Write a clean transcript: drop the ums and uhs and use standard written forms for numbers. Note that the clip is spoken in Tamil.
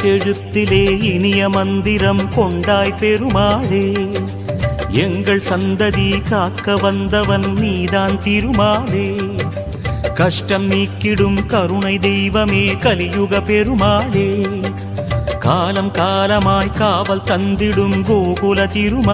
எழுத்தெழுத்திலே இனிய மந்திரம் கொண்டாய் பெருமாளே. எங்கள் சந்ததி காக்க வந்தவன் நீதான் திருமாலே. கஷ்டம் நீக்கிடும் கருணை தெய்வமே கலியுக பெருமாளே. காலம் காலமாய் காவல் தந்திடும் கோகுல திருமா